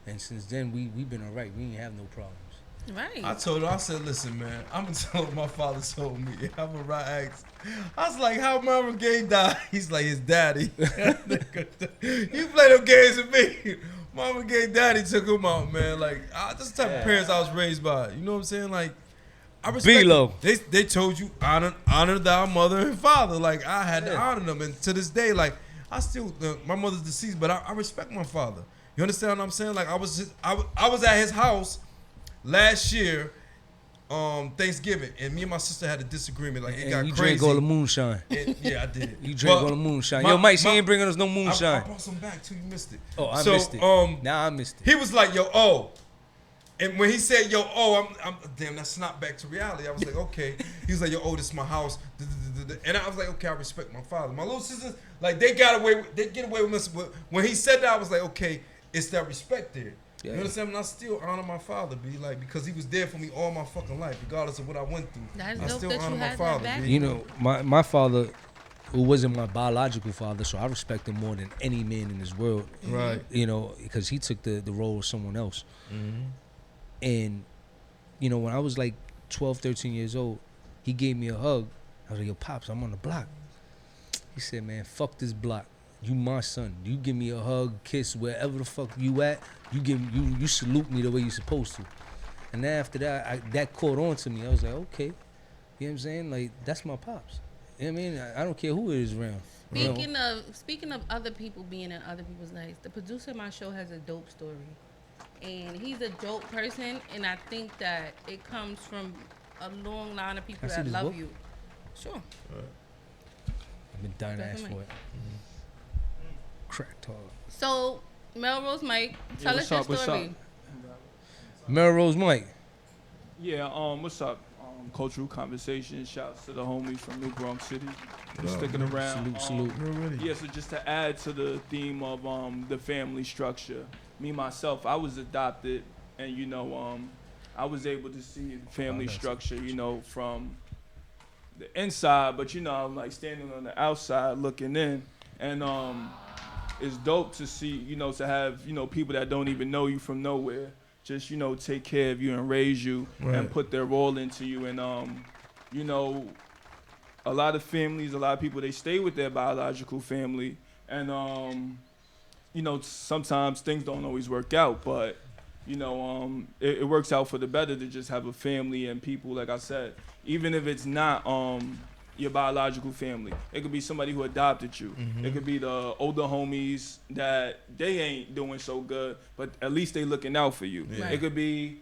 And since then we've been alright. We ain't have no problems. Right. I told her, I said, listen, man, I'm going to tell her my father told me. I'm going to ask. I was like, how Marvin Gaye died? He's like, his daddy. You play them games with me. Marvin Gaye daddy took him out, man. Like, this the type of parents I was raised by. You know what I'm saying? Like, I respect B-Lo. them. They told you, honor thy mother and father. Like, I had to honor them. And to this day, like, I still, my mother's deceased, but I respect my father. You understand what I'm saying? Like, I was at his house last year, Thanksgiving, and me and my sister had a disagreement. Like, it got you crazy. drank all the moonshine. Yeah, I did. You drank all the moonshine. Yo, Mike, she ain't bringing us no moonshine. I brought some back too. You missed it. Oh, I missed it. Now I missed it. He was like, and when he said, I'm damn, that's not back to reality. I was like, okay. He was like, this is my house. And I was like, okay, I respect my father. My little sisters, like, they get away with this. But when he said that, I was like, okay, it's that respect there. Yeah. You understand? And I still honor my father, B, like, because he was there for me all my fucking life, regardless of what I went through. That's I dope still that honor you my had father, that B. back. My father, who wasn't my biological father, so I respect him more than any man in this world. Right. Because he took the role of someone else. Mm-hmm. And, when I was like 12, 13 years old, he gave me a hug. I was like, yo, Pops, I'm on the block. He said, man, fuck this block. You my son. You give me a hug, kiss, wherever the fuck you at. You salute me the way you're supposed to. And then after that, that caught on to me. I was like, okay. You know what I'm saying? Like, that's my Pops. You know what I mean? I don't care who it is around. Speaking of other people being in other people's lives, the producer of my show has a dope story. And he's a dope person, and I think that it comes from a long line of people that love you. Sure. I've been dying to ask for it. Crack talk. So, Melrose Mike, tell us your story. Melrose Mike. Yeah, what's up? Cultural Conversations. Shouts to the homies from New Bronx City. Sticking around. Salute. Yeah, so just to add to the theme of the family structure, me myself, I was adopted, and I was able to see the family structure, from the inside, but I'm like standing on the outside looking in, and it's dope to see, to have people that don't even know you from nowhere just take care of you and raise you and put their role into you, and a lot of families, a lot of people, they stay with their biological family, and sometimes things don't always work out, but it works out for the better to just have a family and people, like I said, even if it's not your biological family. It could be somebody who adopted you. Mm-hmm. It could be the older homies that they ain't doing so good, but at least they looking out for you. Yeah. It could be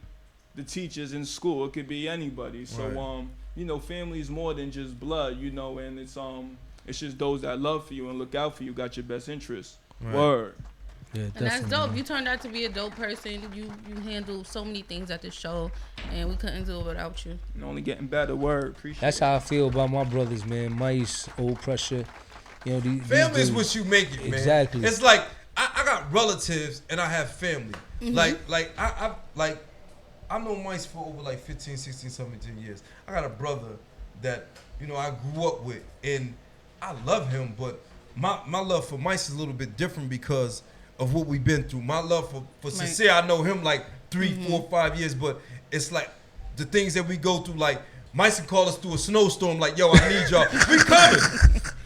the teachers in school. It could be anybody. So, family is more than just blood, and it's just those that love for you and look out for you, got your best interests. Right. Word. Yeah, and that's dope. You turned out to be a dope person. You handled so many things at the show, and we couldn't do it without you. And only getting better. Word. Appreciate That's how I feel about my brothers, man. Mice, Old Pressure. Family is what you make it, man. Exactly. It's like I got relatives and I have family. Mm-hmm. I know Mice for over like 15, 16, 17 years. I got a brother that I grew up with, and I love him, but my love for Mice is a little bit different because of what we've been through. My love for Sincere, I know him like 3, 4, 5 years, but it's like the things that we go through, like Mice can call us through a snowstorm, like, yo, I need y'all. We coming.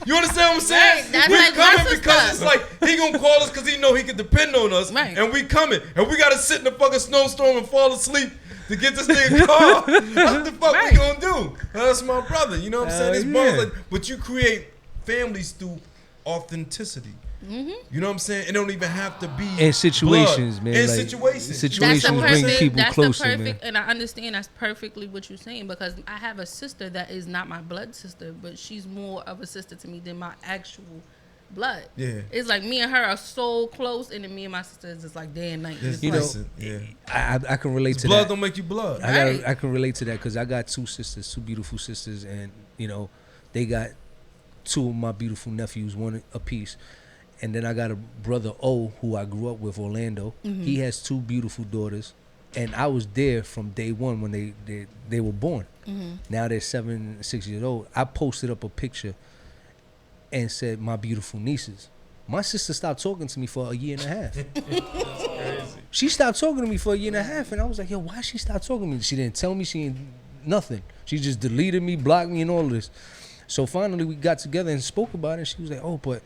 You understand what I'm saying? Right, that's we like coming because it's like he gonna call us because he know he can depend on us, and we coming. And we gotta sit in the fucking snowstorm and fall asleep to get this nigga car. That's what the fuck we gonna do. That's my brother. You know what I'm saying? It's brothers, but you create families through authenticity. You know what I'm saying? It don't even have to be In situations, blood. man. In like, situations. Situations bring people closer, man. And I understand that's perfectly what you're saying, because I have a sister that is not my blood sister, but she's more of a sister to me than my actual blood. Yeah. It's like me and her are so close, and then me and my sister is just like day and night. It's You know, listen, yeah. I can relate to Blood that. don't make you blood. I can relate to that because I got two sisters, two beautiful sisters, and you know, they got two of my beautiful nephews, one apiece. And then I got a brother O who I grew up with, Orlando. He has two beautiful daughters, and I was there from day one when they were born. Now they're 7 and 6 years old. I posted up a picture and said, "My beautiful nieces." My sister stopped talking to me for a year and a half. She stopped talking to me for a year and a half, and I was like, "Yo, why she stopped talking to me?" She didn't tell me. She ain't nothing. She just deleted me, blocked me, and all of this. So finally, we got together and spoke about it. And she was like, "Oh, but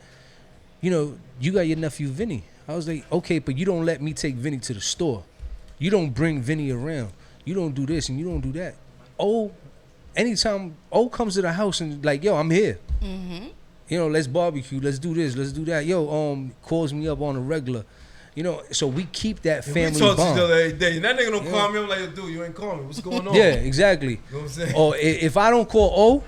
you know, you got your nephew Vinny." I was like, "Okay, but you don't let me take Vinny to the store. You don't bring Vinny around. You don't do this and you don't do that." Oh, anytime O comes to the house and like, "Yo, I'm here. You know, let's barbecue. Let's do this. Let's do that." Yo, calls me up on a regular. You know, so we keep that family we talk to each bond. other every day. And that nigga don't call me. I'm like, "Dude, you ain't calling me. What's going on?" Yeah, exactly. You know what I'm saying? Or if I don't call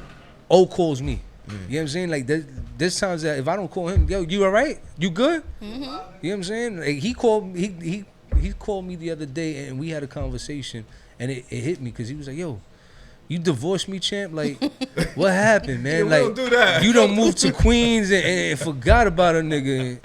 O calls me. You know what I'm saying? Like there's times that if I don't call him, "Yo, you all right? You good?" You know what I'm saying? Like, he called me the other day and we had a conversation and it hit me because he was like, "Yo, you divorced me, champ? Like, what happened, man? Yeah, we like, don't do that. you don't move to Queens and forgot about a nigga."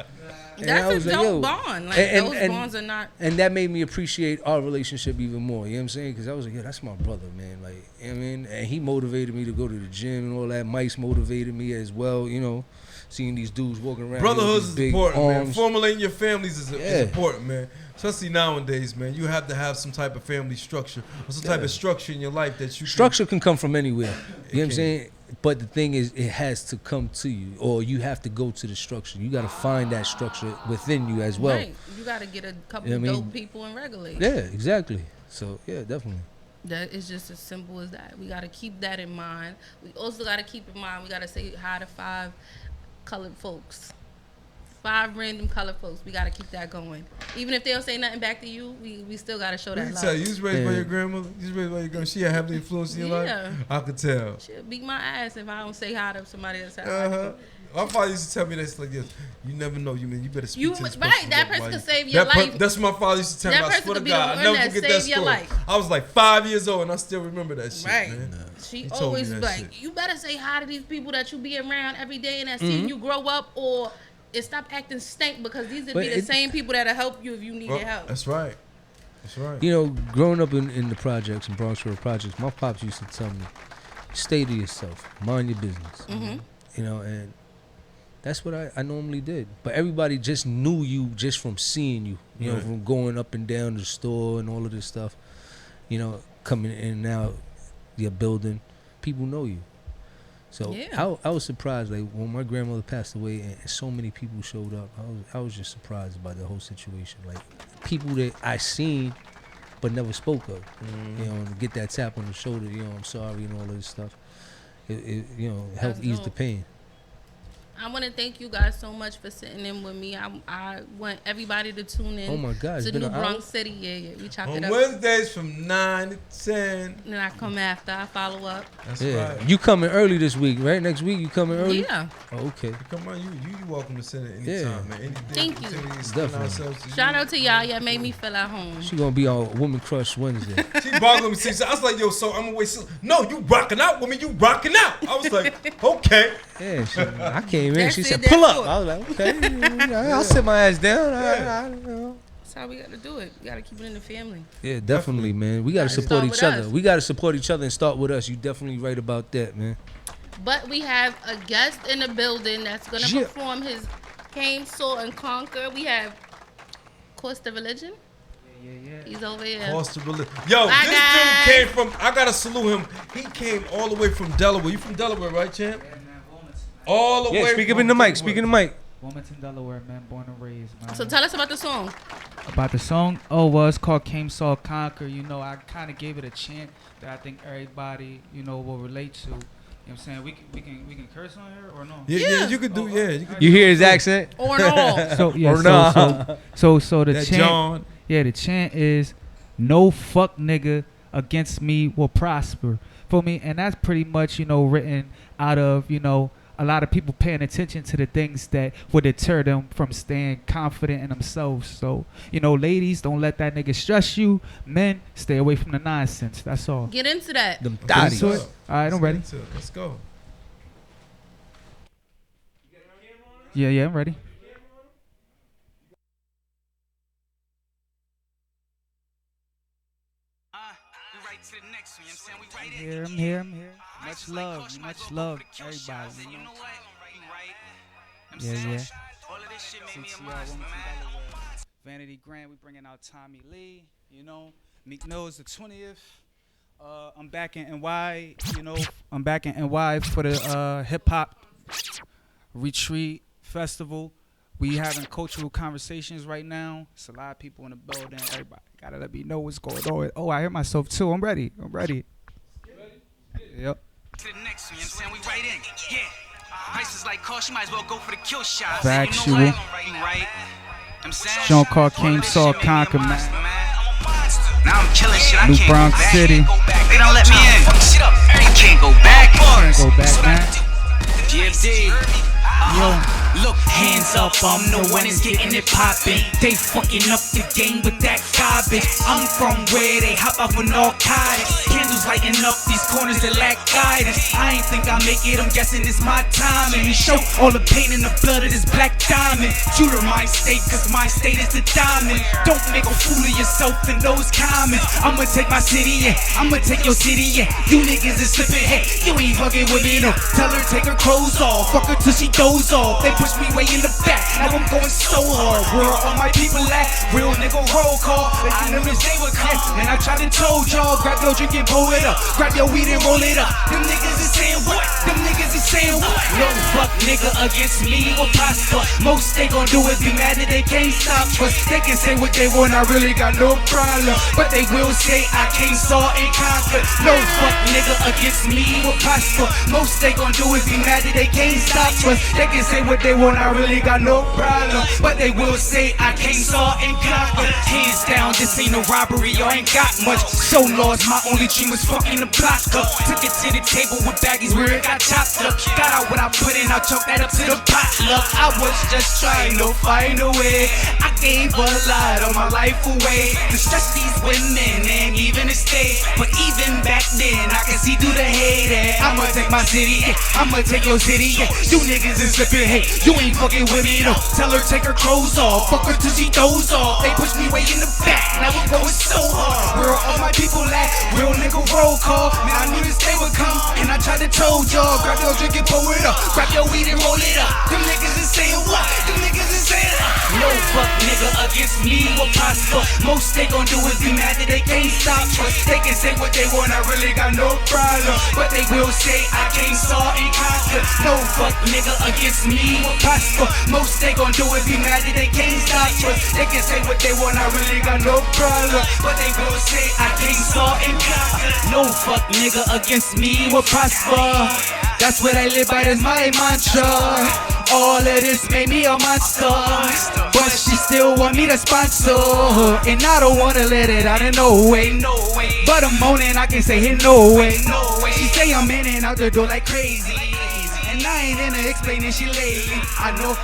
And I That's was a like, dope "Yo." bond. Like, And- those and- bonds are not. And that made me appreciate our relationship even more. You know what I'm saying? Because I was like, "Yeah, that's my brother, man." Like, you know what I mean? And he motivated me to go to the gym and all that. Mice motivated me as well, you know, seeing these dudes walking around. Brotherhood with is these big important, man. arms. Formulating your families is Yeah. important, man. Especially nowadays, man. You have to have some type of family structure or some type of structure in your life that you Structure can come from anywhere. You know what I'm can. saying? But the thing is, it has to come to you, or you have to go to the structure. You got to find that structure within you as well. Right. You got to get a couple You know what I mean? dope people and regulate. Yeah, exactly. So, yeah, definitely. That is just as simple as that. We got to keep that in mind. We also got to keep in mind, we got to say hi to 5 colored folks. 5 random colored folks. We got to keep that going. Even if they don't say nothing back to you, we still got to show I that can love. tell you was raised by Yeah. your grandmother. You was raised by your grandmother. She had heavily influenced in your Yeah. life. I could tell. She'll beat my ass if I don't say hi to somebody else. Uh-huh. My father used to tell me this like this. You never know. You better speak You to this right, person. that person could save your life. That's what my father used to tell That me. I person swear to could be the God, I one never that forget that saved your story. life. I was like 5 years old and I still remember that shit, Right. man. She He told me always that like, shit. you better say hi to these people that you be around every day and that Mm-hmm. seeing you grow up, or it stop acting stank, because these would But be the it- same people that'll help you if you need Bro, their help. that's right. That's right. You know, growing up in the projects, in Bronxville projects, my pops used to tell me, "Stay to yourself, mind your business." You know, and that's what I normally did. But everybody just knew you just from seeing you, you know, Right. from going up and down the store and all of this stuff. You know, coming in and out your building, people know you. So Yeah. I was surprised, like when my grandmother passed away and so many people showed up. I was just surprised by the whole situation. Like people that I seen but never spoke of. You know, and get that tap on the shoulder, you know, I'm sorry and all of this stuff. It you know, helped That's ease the dope. pain. I want to thank you guys so much for sitting in with me. I want everybody to tune in Oh my God, it's to been New an hour? Bronx City. Yeah, we chop On it up. Wednesdays from 9 to 10. And then I come after. I follow up. That's Yeah. right. You coming early this week, right? Next week you coming early? Yeah. Oh, okay. Come on, you welcome to send it Yeah. anytime, man. Anything. Thank you. opportunity to extend Definitely. ourselves to you. Shout out to y'all. Y'all made me feel at home. She gonna be on Woman Crush Wednesday. She boggling me. See, I was like, yo, so I'm gonna wait. No, you rocking out with me. You rocking out. I was like, okay. Yeah, I came in. That's She it, said, that's "Pull up." it. I was like, "Okay, I'll sit my ass down." I don't know. That's how we got to do it. We got to keep it in the family. Yeah, definitely, man. We gotta Gotta support start each with other. us. We gotta support each other and start with us. You definitely right about that, man. But we have a guest in the building that's going to Yeah. perform his Came, Saw, and Conquer. We have Costa Religion. He's over here. Costa Religion. Yo, Bye, this guys. dude came from, I gotta salute him. He came all the way from Delaware. You from Delaware, right, champ? All the way Yeah, speak up from in the mic. Delaware. Speak in the mic. Wilmington, Delaware, man, born and raised, man. So tell us about the song. About the song, well, it's called Came, Saw, Conquer. You know, I kind of gave it a chant that I think everybody, you know, will relate to. what I'm saying? We can curse on here or no? Yeah, you could do. Yeah, you could. You hear his accent? Or no. So yeah, Or nah. so the That chant. John. Yeah, the chant is no fuck nigga against me will prosper. For me, and that's pretty much, written out of, a lot of people paying attention to the things that would deter them from staying confident in themselves. So, ladies, don't let that nigga stress you. Men, stay away from the nonsense. That's all. Get into that. Them Let's thotties. go. All right, I'm ready. Let's go. Yeah, I'm ready. I'm here. Much love, everybody. Yeah. Vanity Grant, we bringing out Tommy Lee. Meek Mill's the 20th. I'm back in NY. I'm back in NY for the hip hop retreat festival. We having cultural conversations right now. It's a lot of people in the building. Everybody gotta let me know what's going on. Oh, I hear myself too. I'm ready. Yep. To the next one, you know what I'm saying? We right in. Yeah. Prices like cost, you might as well go for the kill shot. Factual. You right. I'm saying? Sean Carr came, saw Conquer, man. Now I'm killing shit. I New can't Bronx go back. City. They don't let me in. I can't go back. Can't go back, man. GFD. Yo. Look, hands up, I'm the one that's getting it poppin'. They fucking up the game with that garbage. I'm from where they hop off with narcotics. Candles lighting up these corners that lack guidance. I ain't think I'll make it, I'm guessing it's my time. And we show all the pain in the blood of this black diamond. Shooter my state, cause my state is the diamond. Don't make a fool of yourself in those comments. I'ma take my city, yeah. I'ma take your city, yeah. You niggas is slipping, hey. You ain't fucking with me, no. Tell her take her clothes off. Fuck her till she doze off. They push me way in the back. Now I'm going so hard. Where are all my people at? Real nigga roll call. I knew this day would come. And I tried to told y'all. Grab your drink and pull it up. Grab your weed and roll it up. Them niggas is saying what? Them niggas is saying what? No fuck nigga against me will prosper. Most they gon' do is be mad that they can't stop us. They can say what they want, I really got no problem. But they will say I can't saw and conquer. No fuck nigga against me will prosper. Most they gon' do is be mad that they can't stop us. They can say what they want, I really got no problem. But they will say I can't saw and conquer. Hands down, this ain't a robbery, y'all ain't got much. So lost, my only dream was fucking the block up. Took it to the table with baggies where it got chopped up. Got out what I put in, I chalked that up to the potluck. I was just trying to find a way. I gave a lot of my life away to stress these women and even to stay. But even back then, I can see through the hate. I'ma take my city, yeah. I'ma take your city, yeah. You niggas is slipping, hey. You ain't fucking with me, no. Tell her take her clothes off. Fuck her till she doze off. They push me way in the back. Now I'm going so hard. Where are all my people at? Real nigga roll call. Man, I knew this day would come. And I tried to told y'all. Grab your drink and pour it up. Grab your weed and roll it up. Them niggas is saying what? Them niggas is saying no fuck nigga against me will prosper. Most they gon' do is be mad that they can't stop us. They can say what they want, I really got no problem. But they will say I can't saw and conquer. No fuck nigga against me will prosper. Most they gon' do is be mad that they can't stop us. They can say what they want, I really got no problem. But they will say I can't saw and conquer. No fuck nigga against me will prosper. That's what I live by, that's my mantra. All of this made me a monster, but she still want me to sponsor. And I don't wanna let it out of no way. But I'm moaning, I can say it no way. She say I'm in and out the door like crazy. And I ain't into explaining shit lately. I know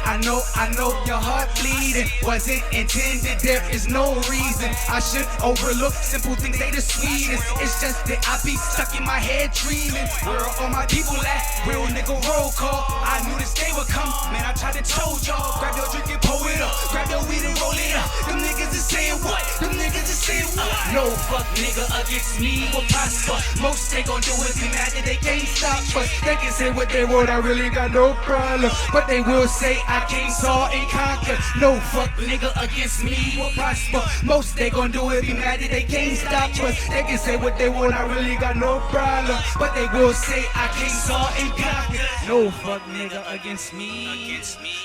your heart bleeding. Wasn't intended, there is no reason I should overlook simple things, they the sweetest. It's just that I be stuck in my head dreaming. Where are all my people at? Real nigga roll call. I knew this day would come. Man, I tried to told y'all. Grab your drink and pour it up. Grab your weed and roll it up. Them niggas is saying what? Them niggas is saying what? No fuck nigga against me will prosper. Most they gon' do is be mad that they can't stop us. They can say what they want, I really got no problem. But they will say I can't saw and conquer. No fuck nigga against me will prosper. Most they gon' do is be mad that they can't stop us. They can say what they want, I really got no problem. But they will say I can't saw and conquer. No fuck nigga against me.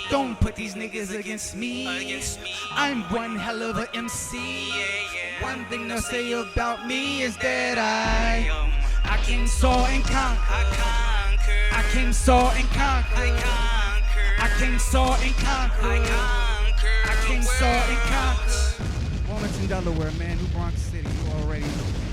Don't put these niggas against me. I'm one hell of a MC. One thing to say about me is that I can saw and conquer. I came, saw, and conquered. I came, saw, and conquered. I came, saw, and conquered. Wilmington, Delaware, man, New Bronx City, you already know.